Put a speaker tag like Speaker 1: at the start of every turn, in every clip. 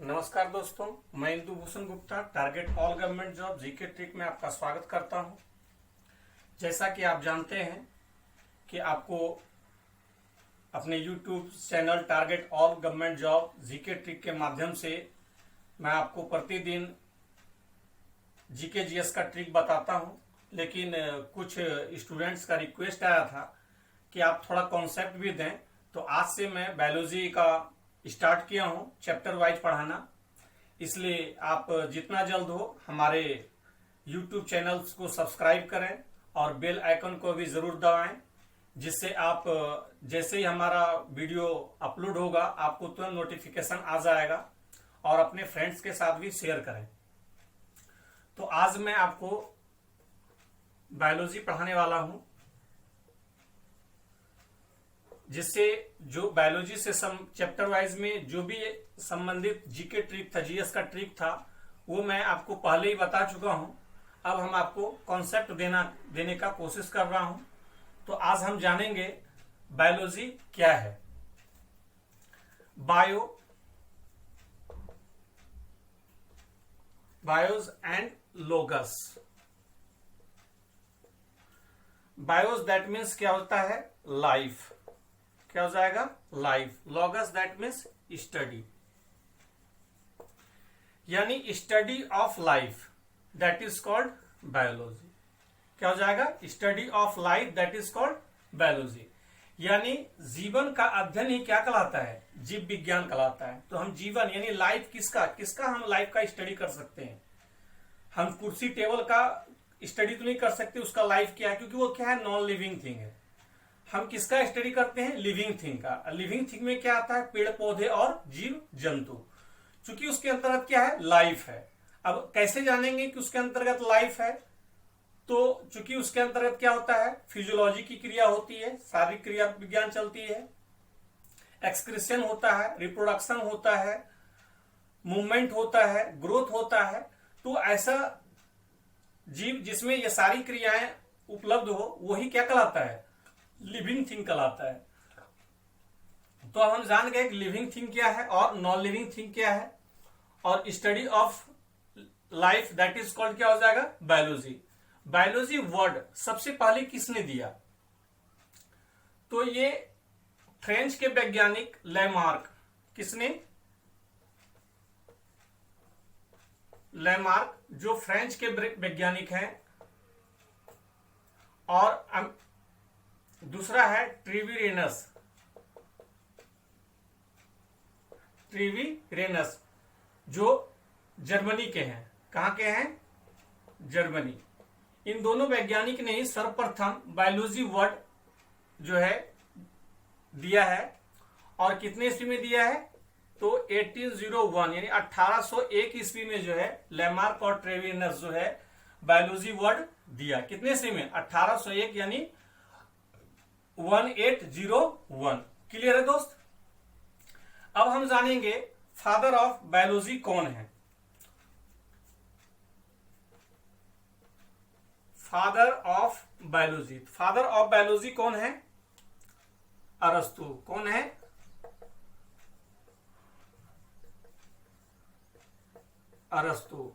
Speaker 1: नमस्कार दोस्तों, मैं Indu Bhushan Gupta target all government job GK trick में आपका स्वागत करता हूं। जैसा कि आप जानते हैं कि आपको अपने YouTube channel target all government job GK trick के माध्यम से मैं आपको प्रतिदिन जीके जीएस का ट्रिक बताता हूं, लेकिन कुछ स्टूडेंट्स का रिक्वेस्ट आया था कि आप थोड़ा कॉन्सेप्ट भी दें, तो आज से मैं बायोलॉजी का स्टार्ट किया हूं चैप्टर वाइज पढ़ाना। इसलिए आप जितना जल्द हो हमारे YouTube चैनल्स को सब्सक्राइब करें और बेल आइकन को भी जरूर दबाएं, जिससे आप जैसे ही हमारा वीडियो अपलोड होगा आपको तुरंत नोटिफिकेशन आ जाएगा, और अपने फ्रेंड्स के साथ भी शेयर करें। तो आज मैं आपको बायोलॉजी पढ़ाने वाला हूं, जिससे जो बायोलॉजी से चैप्टर वाइज में जो भी संबंधित जीके ट्रिक था, जीएस का ट्रिक था, वो मैं आपको पहले ही बता चुका हूं। अब हम आपको कॉन्सेप्ट देने का कोशिश कर रहा हूं। तो आज हम जानेंगे बायोलॉजी क्या है। Bios and logos. Bios that means क्या होता है? लाइफ। क्या हो जाएगा? Life. Logos that means study, यानी study of life, that is called biology. क्या हो जाएगा? Study of life that is called biology, यानी जीवन का अध्ययन ही क्या कहलाता है? जीव विज्ञान कहलाता है। तो हम जीवन यानी लाइफ किसका हम लाइफ का स्टडी कर सकते हैं। हम कुर्सी टेबल का स्टडी तो नहीं कर सकते, उसका लाइफ क्या है, क्योंकि वो क्या है? नॉन लिविंग थिंग है। हम किसका स्टडी करते हैं? लिविंग थिंग का। लिविंग थिंग में क्या आता है? पेड़ पौधे और जीव जंतु, क्योंकि उसके अंतर्गत क्या है? लाइफ है। अब कैसे जानेंगे कि उसके अंतर्गत लाइफ है? तो चूंकि उसके अंतर्गत क्या होता है? फिजियोलॉजी की क्रिया होती है, शारीरिक क्रिया विज्ञान चलती है, एक्सक्रीशन होता है, रिप्रोडक्शन होता है, मूवमेंट होता है, ग्रोथ होता है। तो ऐसा जीव जिसमें ये सारी क्रियाएं उपलब्ध हो, वही क्या कहलाता है? लिविंग थिंग कहलाता है। तो अब हम जान गए कि लिविंग थिंग क्या है और नॉन लिविंग थिंग क्या है, और study of life that is called क्या हो जाएगा? बायोलॉजी। बायोलॉजी वर्ड सबसे पहले किसने दिया? तो ये फ्रेंच के वैज्ञानिक लैमार्क। किसने? लैमार्क, जो फ्रेंच के वैज्ञानिक हैं। और दूसरा है ट्रीवीरेनस, जो जर्मनी के हैं। कहां के हैं? जर्मनी। इन दोनों वैज्ञानिक ने ही सर्वप्रथम बायोलॉजी वर्ड जो है दिया है। और कितने ईस्वी में दिया है? तो 1801 यानी 1801 ईस्वी में जो है लैमार्क और ट्रेविनस जो है बायोलॉजी वर्ड दिया। कितने ईस्वी में? 1801 यानी 1801। क्लियर है दोस्त? अब हम जानेंगे फादर ऑफ बायोलॉजी कौन है। फादर ऑफ बायोलॉजी कौन है? अरस्तु। कौन है? अरस्तु।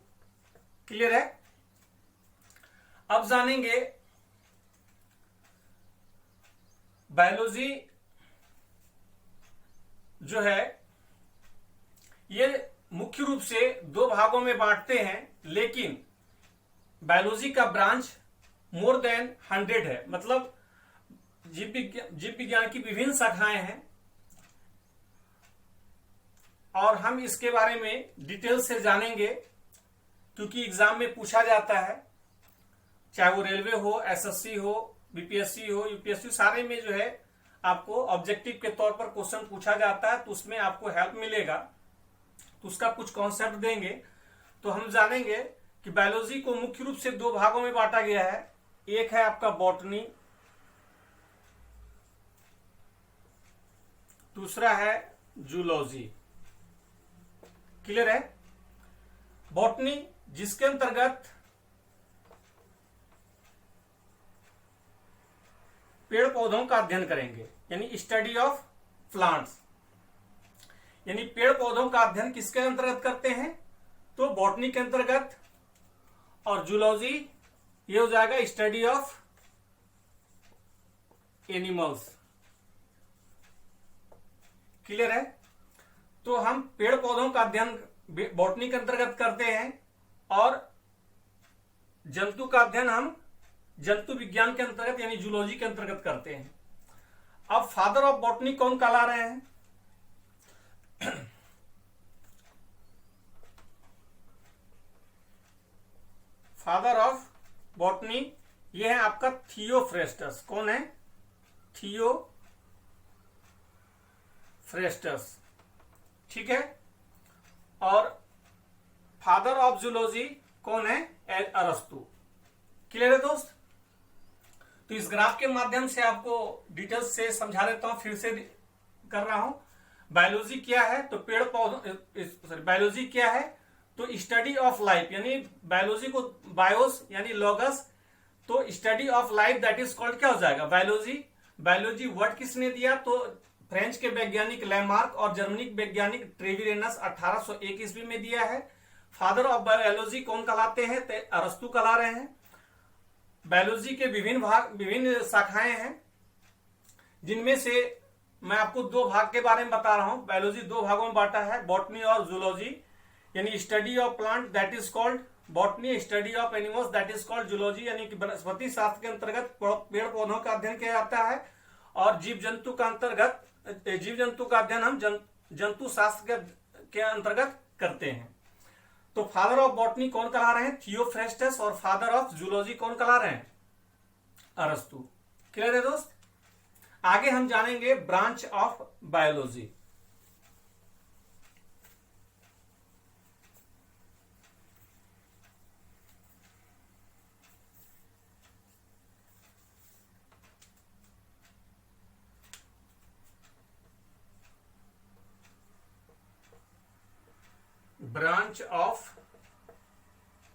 Speaker 1: क्लियर है? अब जानेंगे बायोलॉजी जो है ये मुख्य रूप से दो भागों में बांटते हैं, लेकिन बायोलॉजी का ब्रांच मोर देन 100 है। मतलब जीव विज्ञान की विभिन्न शाखाएं हैं, और हम इसके बारे में डिटेल से जानेंगे, क्योंकि एग्जाम में पूछा जाता है, चाहे वो रेलवे हो, एसएससी हो, बीपीएससी हो, यूपीएससी, सारे में जो है आपको ऑब्जेक्टिव के तौर पर क्वेश्चन पूछा जाता है। तो उसमें आपको हेल्प मिलेगा, तो उसका कुछ कॉन्सेप्ट देंगे। तो हम जानेंगे कि बायोलॉजी को मुख्य रूप से दो भागों में बांटा गया है। एक है आपका बॉटनी, दूसरा है जूलॉजी। क्लियर है? बॉटनी जिसके अंतर्गत पेड़ पौधों का अध्ययन करेंगे, यानी स्टडी ऑफ प्लांट्स। यानी पेड़ पौधों का अध्ययन किसके अंतर्गत करते हैं, तो बॉटनी के अंतर्गत, और जूलॉजी ये हो जाएगा स्टडी ऑफ एनिमल्स। क्लियर है। तो हम पेड़ पौधों का अध्ययन बॉटनी के अंतर्गत करते हैं और जंतु का अध्ययन हम जंतु विज्ञान के अंतर्गत यानी जूलॉजी के अंतर्गत करते हैं। अब फादर ऑफ बॉटनी कौन कहला रहे हैं, फादर ऑफ बॉटनी ये है आपका थियोफ्रेस्टस। कौन है, थियोफ्रेस्टस, ठीक है। और फादर ऑफ जूलॉजी कौन है, अरस्तु। क्लियर है दोस्त। तो इस ग्राफ के माध्यम से आपको डिटेल्स से समझा देता हूं, फिर से कर रहा हूं। बायोलॉजी क्या है, तो पेड़ पौधों, बायोलॉजी क्या है, तो स्टडी ऑफ लाइफ, यानी बायोलॉजी को बायोस यानी लॉगस, तो study of life that is called क्या हो जाएगा, बायोलॉजी। बायोलॉजी वर्ड किसने दिया, तो फ्रेंच के वैज्ञानिक लैमार्क और जर्मनी वैज्ञानिक ट्रेविरेनस 1801 ईस्वी में दिया है। फादर ऑफ बायोलॉजी कौन कहलाते हैं, तो अरस्तु कहला रहे हैं। बायोलॉजी के विभिन्न शाखाएं हैं, जिनमें से मैं आपको 2 भाग के बारे में बता रहा हूं। बायोलॉजी 2 भागों में बांटा है, बॉटनी और जूलॉजी, यानी study of plant that is called botany, study of animals that is called zoology, यानी कि वनस्पति शास्त्र के अंतर्गत पेड़ पौधों का अध्ययन किया जाता है। और जीव जंतु का अध्ययन हम जंतु शास्त्र के अंतर्गत करते हैं। तो फादर ऑफ बॉटनी कौन कहला रहे हैं, थियोफ्रेस्टस, और फादर ऑफ जूलॉजी कौन कहला रहे हैं, अरस्तु। क्लियर है दोस्त। आगे हम जानेंगे branch of biology. Branch of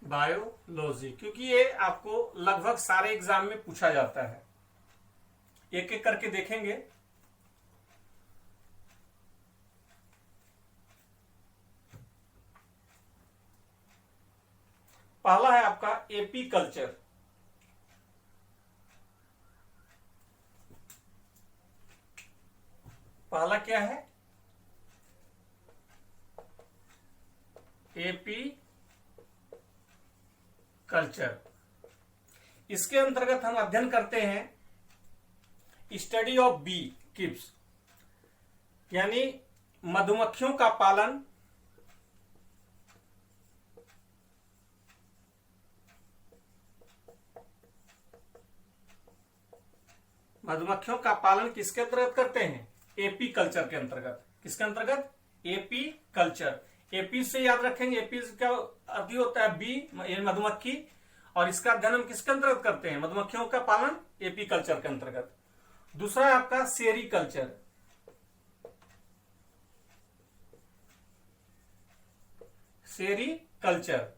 Speaker 1: biology, क्योंकि ये आपको लगभग सारे एग्जाम में पूछा जाता है। एक एक करके देखेंगे। पहला है आपका एपी कल्चर। पहला क्या है, एपी कल्चर। इसके अंतर्गत हम अध्ययन करते हैं स्टडी ऑफ बी कीप्स, यानी मधुमक्खियों का पालन, मधुमक्खियों का पालन किसके अंतर्गत करते हैं, एपी कल्चर के अंतर्गत। किसके अंतर्गत, एपी कल्चर। एपी से याद रखेंगे, एपी का अर्थ होता है बी, मधुमक्खी, और इसका अध्ययन हम किसके अंतर्गत करते हैं, मधुमक्खियों का पालन एपी कल्चर के अंतर्गत। दूसरा है आपका सेरीकल्चर। सेरीकल्चर,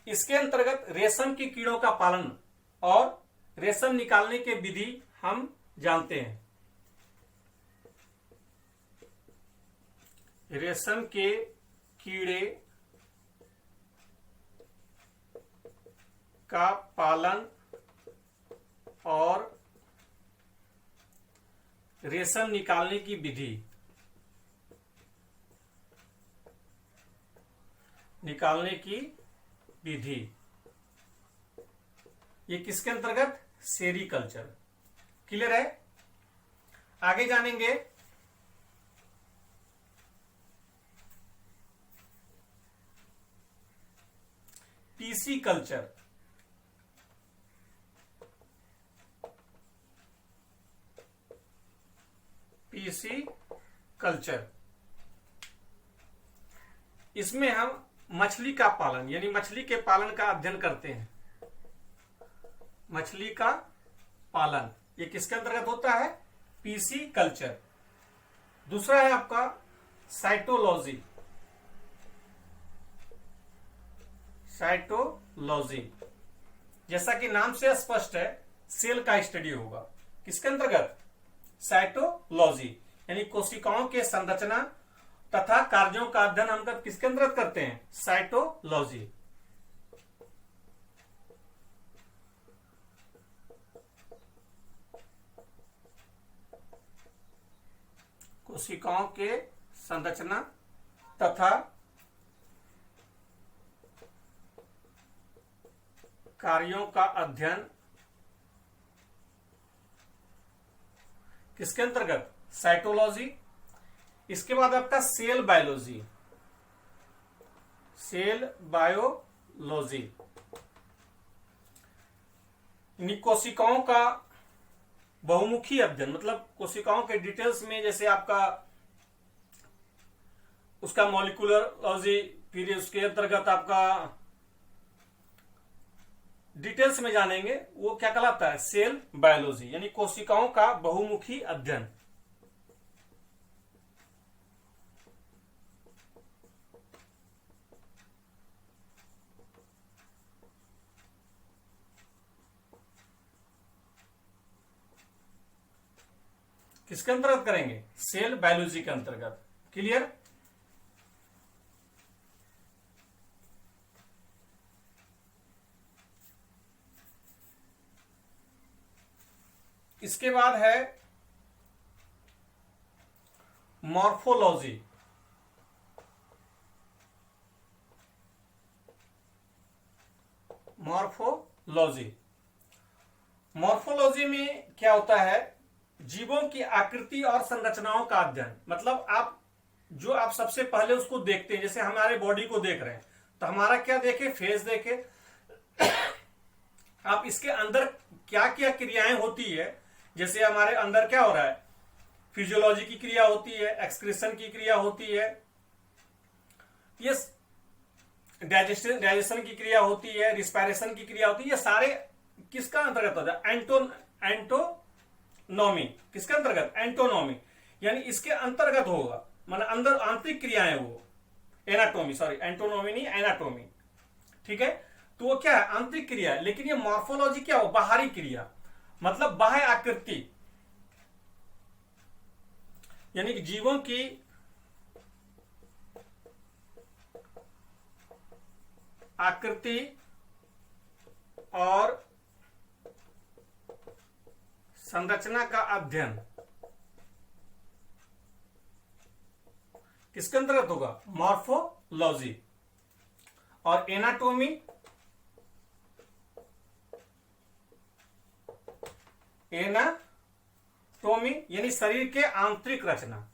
Speaker 1: इसके अंतर्गत रेशम की कीड़ों का पालन और रेशम निकालने के विधि हम जानते हैं। रेशम के कीड़े का पालन और रेशम निकालने की विधि, ये किसके अंतर्गत, सेरीकल्चर। क्लियर है। आगे जानेंगे पीसी कल्चर। पीसी कल्चर, इसमें हम मछली का पालन यानी मछली के पालन का अध्ययन करते हैं। मछली का पालन ये किसके अंतर्गत होता है, पीसी कल्चर। दूसरा है आपका साइटोलॉजी। साइटोलॉजी जैसा कि नाम से स्पष्ट है, सेल का स्टडी होगा। किसके अंतर्गत, साइटोलॉजी, यानी कोशिकाओं के संरचना तथा कार्यों का अध्ययन हम किसके अंतर्गत करते हैं? साइटोलॉजी। कोशिकाओं के संरचना तथा कार्यों का अध्ययन किसके अंतर्गत? साइटोलॉजी। इसके बाद आपका सेल बायोलॉजी। सेल बायोलॉजी यानी कोशिकाओं का बहुमुखी अध्ययन, मतलब कोशिकाओं के डिटेल्स में, जैसे आपका उसका मॉलिक्यूलरलॉजी, फिर उसके अंतर्गत आपका डिटेल्स में जानेंगे, वो क्या कहलाता है? सेल बायोलॉजी, यानी कोशिकाओं का बहुमुखी अध्ययन। किसके अंतर्गत करेंगे? सेल बायोलॉजी के अंतर्गत। क्लियर? इसके बाद है मॉर्फोलॉजी। मॉर्फोलॉजी मॉर्फोलॉजी में क्या होता है? जीवों की आकृति और संरचनाओं का अध्ययन। मतलब आप सबसे पहले उसको देखते हैं, जैसे हमारे बॉडी को देख रहे हैं, तो हमारा क्या देखे? फेस देखे। आप इसके अंदर क्या क्या क्रियाएं होती है, जैसे हमारे अंदर क्या हो रहा है? फिजियोलॉजी की क्रिया होती है, एक्सक्रीशन की क्रिया होती है, ये डाइजेशन की क्रिया होती है, रिस्पायरेशन की क्रिया होती है। ये सारे किसका अंतर्गत होता है? एंटोनॉमी। किसके अंतर्गत? एंटोनॉमी, यानी इसके अंतर्गत होगा, मतलब अंदर आंतरिक क्रियाएं वो। एनाटोमी, सॉरी, एंटोनॉमी नहीं, एनाटोमी। ठीक है, तो वो क्या है? आंतरिक क्रिया है। लेकिन ये मॉर्फोलॉजी क्या हो? बाहरी क्रिया, मतलब बाह्य आकृति, यानी कि जीवों की आकृति और संरचना का अध्ययन किसके अंतर्गत होगा? मॉर्फोलॉजी। और एनाटोमी, एनाटोमी यानी शरीर के आंतरिक रचना।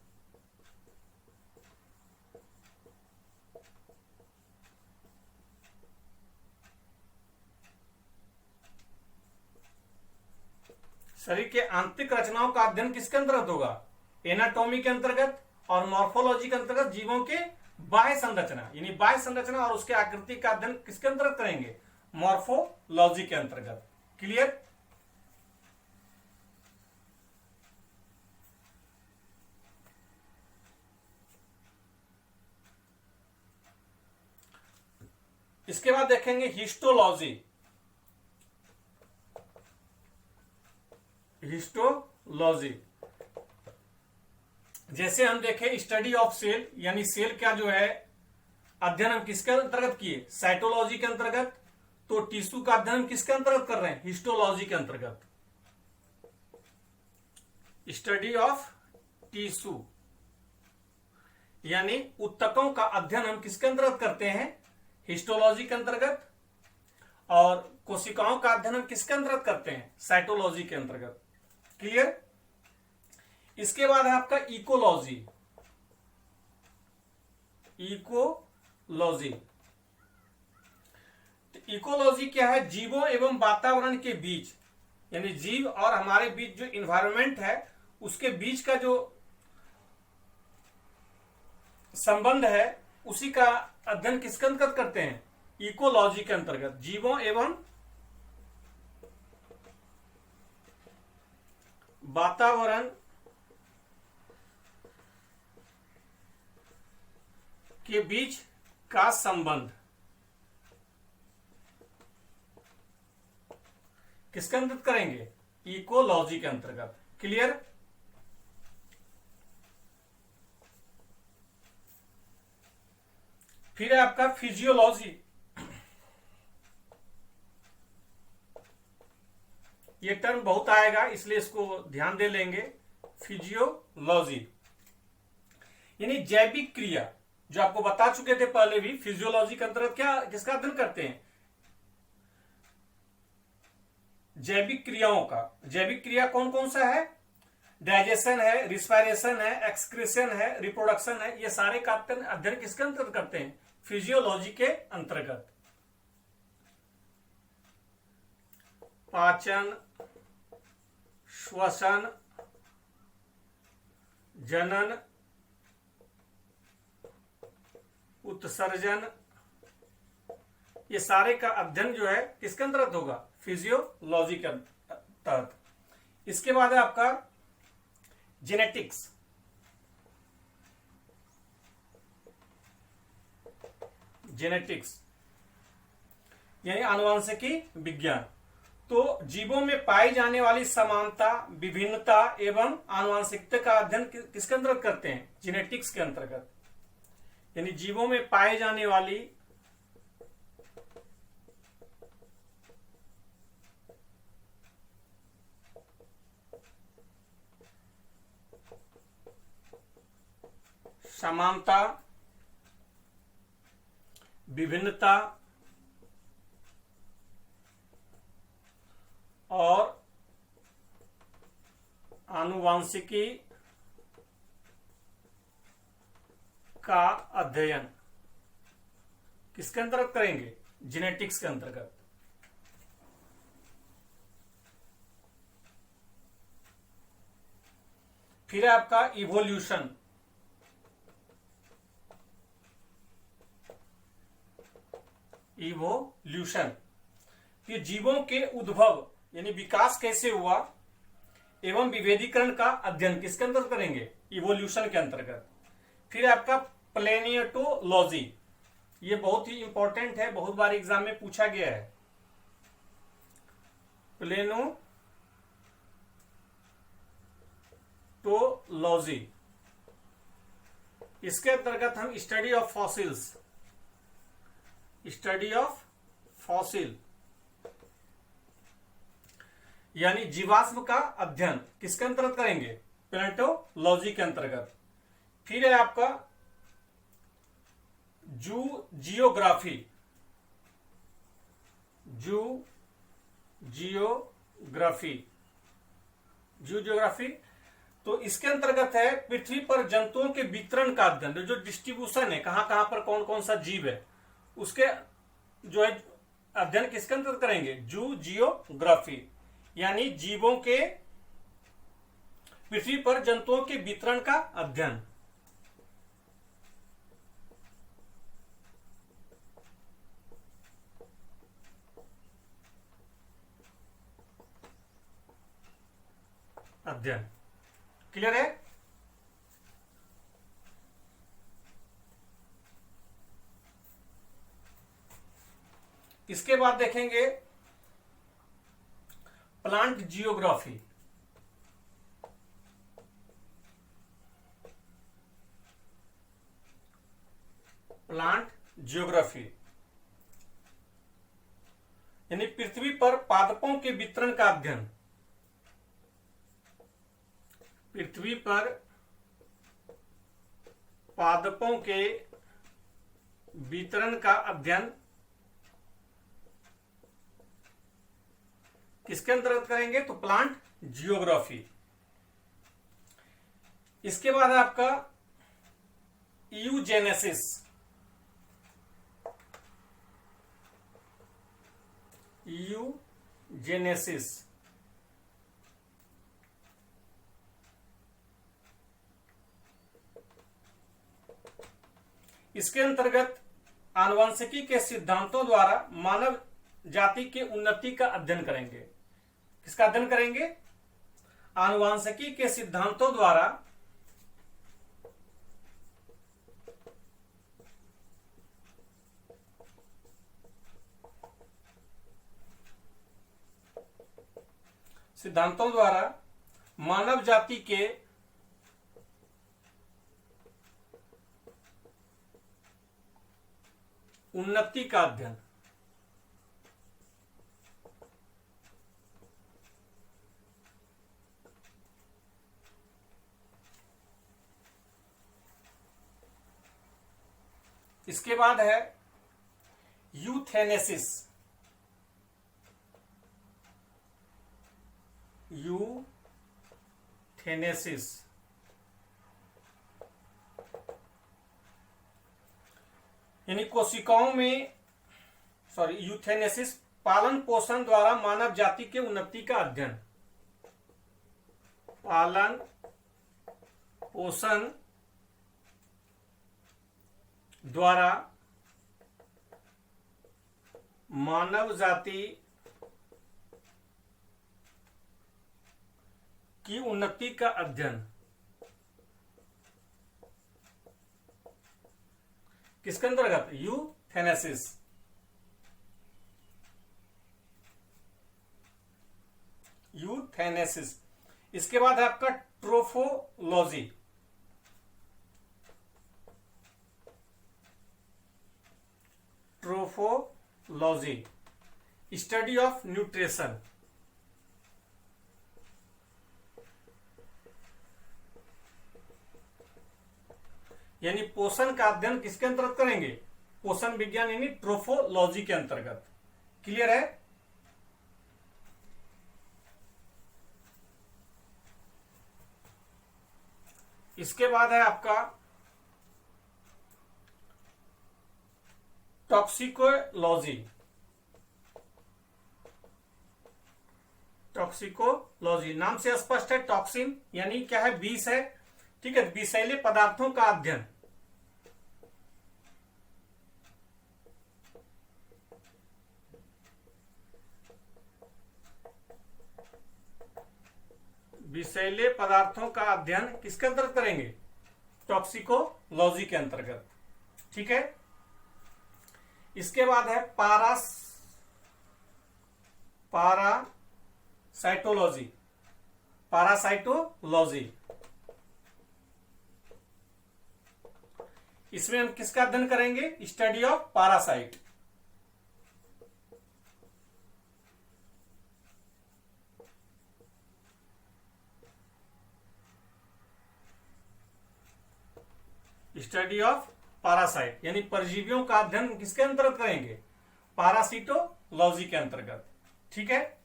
Speaker 1: शरीर के आंतरिक रचनाओं का अध्ययन किसके अंतर्गत होगा? एनाटॉमी के अंतर्गत। और मॉर्फोलॉजी के अंतर्गत जीवों के बाह्य संरचना, यानी बाह्य संरचना और उसके आकृति का अध्ययन किसके अंतर्गत करेंगे? मॉर्फोलॉजी के अंतर्गत। क्लियर? इसके बाद देखेंगे हिस्टोलॉजी। हिस्टोलॉजी जैसे हम देखें स्टडी ऑफ सेल, यानी सेल का जो है अध्ययन हम किसके अंतर्गत किए? साइटोलॉजी के अंतर्गत। तो टिश्यू का अध्ययन किसके अंतर्गत कर रहे हैं? हिस्टोलॉजी के अंतर्गत। स्टडी ऑफ टिश्यू यानी ऊतकों का अध्ययन हम किसके अंतर्गत करते हैं? हिस्टोलॉजी के अंतर्गत। और कोशिकाओं का अध्ययन हम किसके अंतर्गत करते हैं? साइटोलॉजी के अंतर्गत। क्लियर? इसके बाद है आपका इकोलॉजी। इकोलॉजी, तो इकोलॉजी क्या है? जीवों एवं वातावरण के बीच, यानी जीव और हमारे बीच जो इन्वायरमेंट है उसके बीच का जो संबंध है, उसी का अध्ययन किसके अंतर्गत करते हैं? इकोलॉजी के अंतर्गत। जीवों एवं वातावरण के बीच का संबंध किसके अंतर्गत करेंगे? इकोलॉजी के अंतर्गत। क्लियर? फिर है आपका फिजियोलॉजी। ये टर्म बहुत आएगा इसलिए इसको ध्यान दे लेंगे। फिजियोलॉजी यानी जैविक क्रिया, जो आपको बता चुके थे पहले भी। फिजियोलॉजी के अंतर्गत क्या किसका अध्ययन करते हैं? जैविक क्रियाओं का। जैविक क्रिया कौन कौन सा है? डाइजेशन है, रिस्पायरेशन है, एक्सक्रीशन है, रिप्रोडक्शन है। ये सारे का अध्ययन किसके अंतर्गत करते हैं? फिजियोलॉजी के अंतर्गत। पाचन, श्वसन, जनन, उत्सर्जन, ये सारे का अध्ययन जो है किसके अंतर्गत होगा? फिजियोलॉजी के तहत। इसके बाद है आपका जेनेटिक्स। जेनेटिक्स यानी आनुवंशिकी विज्ञान। तो जीवों में पाई जाने वाली समानता, विभिन्नता एवं आनुवंशिकता का अध्ययन किसके अंतर्गत करते हैं? जेनेटिक्स के अंतर्गत। यानी जीवों में पाई जाने वाली समानता, विभिन्नता और आनुवंशिकी का अध्ययन किसके अंतर्गत करेंगे? जेनेटिक्स के अंतर्गत। फिर है आपका इवोल्यूशन। इवोल्यूशन ये जीवों के उद्भव यानी विकास कैसे हुआ एवं विभेदीकरण का अध्ययन किसके अंतर्गत करेंगे? इवोल्यूशन के अंतर्गत। फिर आपका प्लेनियोटोलॉजी, ये बहुत ही इंपॉर्टेंट है, बहुत बार एग्जाम में पूछा गया है। प्लेनोटोलॉजी, इसके अंतर्गत हम study of fossils, study of fossil यानी जीवाश्म का अध्ययन किसके अंतर्गत करेंगे? प्लेनेटोलॉजी के अंतर्गत। फिर है आपका जियोग्राफी। जियोग्राफी तो इसके अंतर्गत है पृथ्वी पर जंतुओं के वितरण का अध्ययन, जो डिस्ट्रीब्यूशन है, कहां कहां पर कौन कौन सा जीव है, उसके जो है अध्ययन किसके अंतर्गत करेंगे? जियोग्राफी यानी जीवों के पृथ्वी पर जंतुओं के वितरण का अध्ययन। क्लियर है? इसके बाद देखेंगे प्लांट जियोग्राफी। प्लांट जियोग्राफी यानी पृथ्वी पर पादपों के वितरण का अध्ययन। पृथ्वी पर पादपों के वितरण का अध्ययन किसके अंतर्गत करेंगे? तो प्लांट जियोग्राफी। इसके बाद आपका यूजेनेसिस। यूजेनेसिस इसके अंतर्गत आनुवंशिकी के सिद्धांतों द्वारा मानव जाति के उन्नति का अध्ययन करेंगे। किसका अध्ययन करेंगे? आनुवंशिकी के सिद्धांतों द्वारा मानव जाति के उन्नति का अध्ययन। इसके बाद है यूथेनेसिस। यूथेनेसिस यानी कोशिकाओं में यूथेनेसिस पालन पोषण द्वारा मानव जाति के उन्नति का अध्ययन। पालन पोषण द्वारा मानव जाति की उन्नति का अध्ययन। किसके अंतर्गत? यूथेनेसिस। यूथेनेसिस। इसके बाद है आपका ट्रोफोलॉजी। ट्रोफोलॉजी स्टडी ऑफ न्यूट्रिशन। यानी पोषण का अध्ययन किसके अंतर्गत करेंगे? पोषण विज्ञान यानी ट्रोफोलॉजी के अंतर्गत। क्लियर है? इसके बाद है आपका टॉक्सिकोलॉजी। टॉक्सिकोलॉजी नाम से स्पष्ट है, टॉक्सिन यानी क्या है? विष है। ठीक है, विषैले पदार्थों का अध्ययन। विषैले पदार्थों का अध्ययन किसके अंतर्गत करेंगे? टॉक्सिकोलॉजी के अंतर्गत। ठीक है, इसके बाद है पारासाइटोलॉजी। पारासाइटोलॉजी इसमें हम किसका अध्ययन करेंगे? Study of parasite. Study of parasite यानी परजीवियों का अध्ययन किसके अंतर्गत करेंगे? पारासिटोलॉजी के अंतर्गत। ठीक है,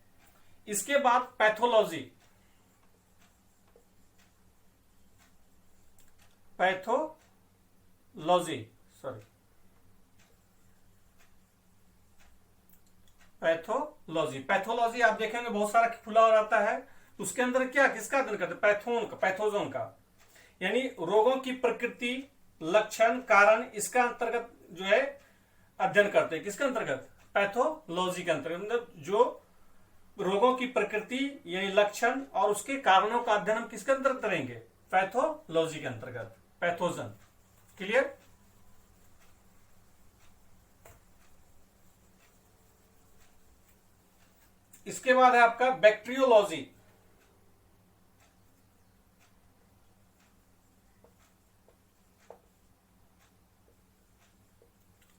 Speaker 1: इसके बाद पैथोलॉजी। पैथोलॉजी आप देखेंगे बहुत सारा खुला हो रहता है। उसके अंदर क्या किसका अध्ययन करते हैं? पैथोजोन का यानी रोगों की प्रकृति, लक्षण, कारण, इसका अंतर्गत जो है अध्ययन करते हैं। किसके अंतर्गत? पैथोलॉजी के अंतर्गत। मतलब जो रोगों की प्रकृति यानी लक्षण और उसके कारणों का अध्ययन हम किसके अंतर्गत करेंगे? पैथोलॉजी के अंतर्गत। पैथोजन। क्लियर? इसके बाद है आपका बैक्टीरियोलॉजी।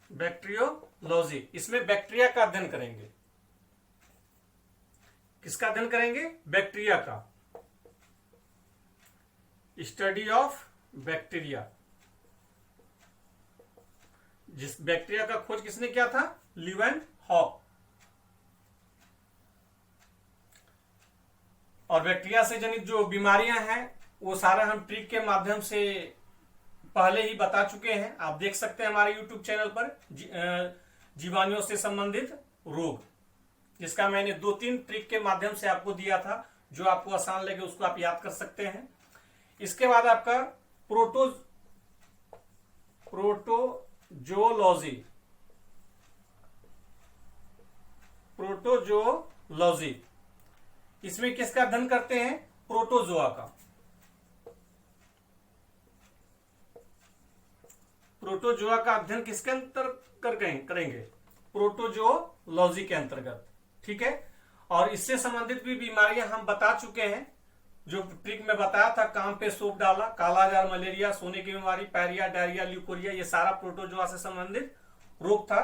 Speaker 1: बैक्टीरियोलॉजी इसमें बैक्टीरिया का अध्ययन करेंगे। किसका अध्ययन करेंगे? बैक्टीरिया का। Study of bacteria. जिस बैक्टीरिया का खोज किसने किया था? ल्यूवेनहॉक। और बैक्टीरिया से जनित जो बीमारियां हैं वो सारा हम ट्रिक के माध्यम से पहले ही बता चुके हैं। आप देख सकते हैं हमारे YouTube चैनल पर जीवाणुओं से संबंधित रोग, जिसका मैंने 2-3 ट्रिक के माध्यम से आपको दिया था। जो आपको आसान लगे उसको आप याद कर सकते हैं। इसके बाद आपका प्रोटोजोलॉजी इसमें किसका अध्ययन करते हैं? प्रोटोजोआ का। प्रोटोजोआ का अध्ययन किसके अंतर्गत करेंगे? प्रोटोजोलॉजी के अंतर्गत। ठीक है, और इससे संबंधित भी बीमारियां हम बता चुके हैं। जो ट्रिक में बताया था, काम पे सोप डाला, कालाजार, मलेरिया, सोने की बीमारी, पैरिया, डायरिया, ल्यूकोरिया, ये सारा प्रोटोजोआ से संबंधित रोग था।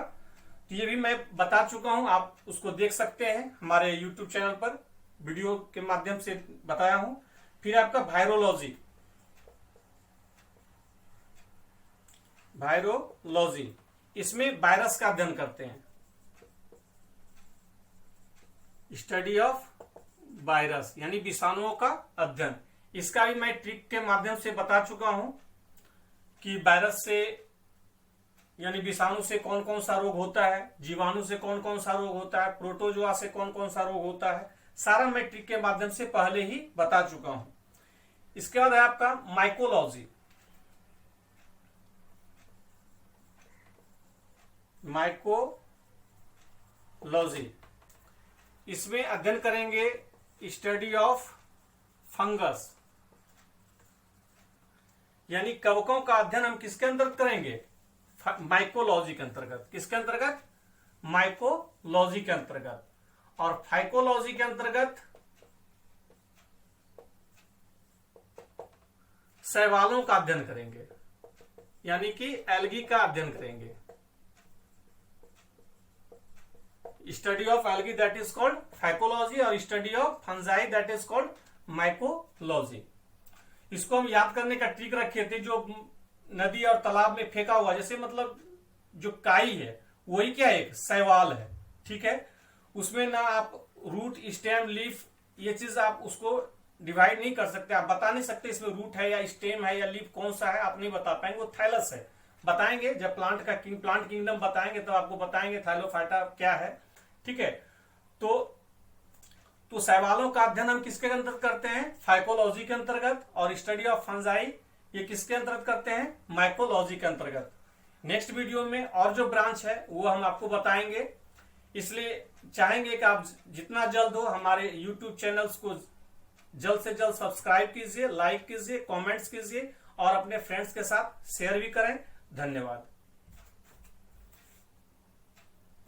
Speaker 1: तो ये भी मैं बता चुका हूं, आप उसको देख सकते हैं हमारे यूट्यूब चैनल पर, वीडियो के माध्यम से बताया हूं। फिर आपका वायरोलॉजी, वायरोलॉजी इसमें वायरस का अध्ययन करते हैं, स्टडी ऑफ वायरस यानी विषाणुओं का अध्ययन। इसका भी मैं ट्रिक के माध्यम से बता चुका हूं कि वायरस से यानी विषाणु से कौन कौन सा रोग होता है, जीवाणु से कौन कौन सा रोग होता है, प्रोटोजोआ से कौन कौन सा रोग होता है, सारा मैं ट्रिक के माध्यम से पहले ही बता चुका हूं। इसके बाद है आपका माइकोलॉजी, माइकोलॉजी इसमें अध्ययन करेंगे स्टडी ऑफ फंगस, यानी कवकों का अध्ययन हम किसके अंतर्गत करेंगे, माइकोलॉजी के अंतर्गत। किसके अंतर्गत, माइकोलॉजी के अंतर्गत। और फाइकोलॉजी के अंतर्गत शैवालों का अध्ययन करेंगे, यानी कि एल्गी का अध्ययन करेंगे, study of algae that is called phycology, और study of fungi that is called mycology. इसको हम याद करने का ट्रिक रखे थे, जो नदी और तालाब में फेंका हुआ, जैसे मतलब जो काई है वही क्या है, एक शैवाल है, ठीक है। उसमें ना आप रूट, स्टेम, लीफ ये चीज आप उसको डिवाइड नहीं कर सकते, आप बता नहीं सकते इसमें रूट है या स्टेम है या लीफ कौन सा है, आप नहीं बता पाएंगे। वो थैलस है, बताएंगे जब प्लांट किंगडम बताएंगे तो आपको बताएंगे थैलोफाइटा क्या है, ठीक है। तो शैवालों का अध्ययन हम किसके अंतर्गत करते हैं, फाइकोलॉजी के अंतर्गत, और स्टडी ऑफ फंजाई ये किसके अंतर्गत करते हैं, माइकोलॉजी के अंतर्गत। नेक्स्ट वीडियो में और जो ब्रांच है वो हम आपको बताएंगे, इसलिए चाहेंगे कि आप जितना जल्द हो हमारे यूट्यूब चैनल्स को जल्द से जल्द सब्सक्राइब कीजिए, लाइक कीजिए, कमेंट्स कीजिए और अपने फ्रेंड्स के साथ शेयर भी करें। धन्यवाद।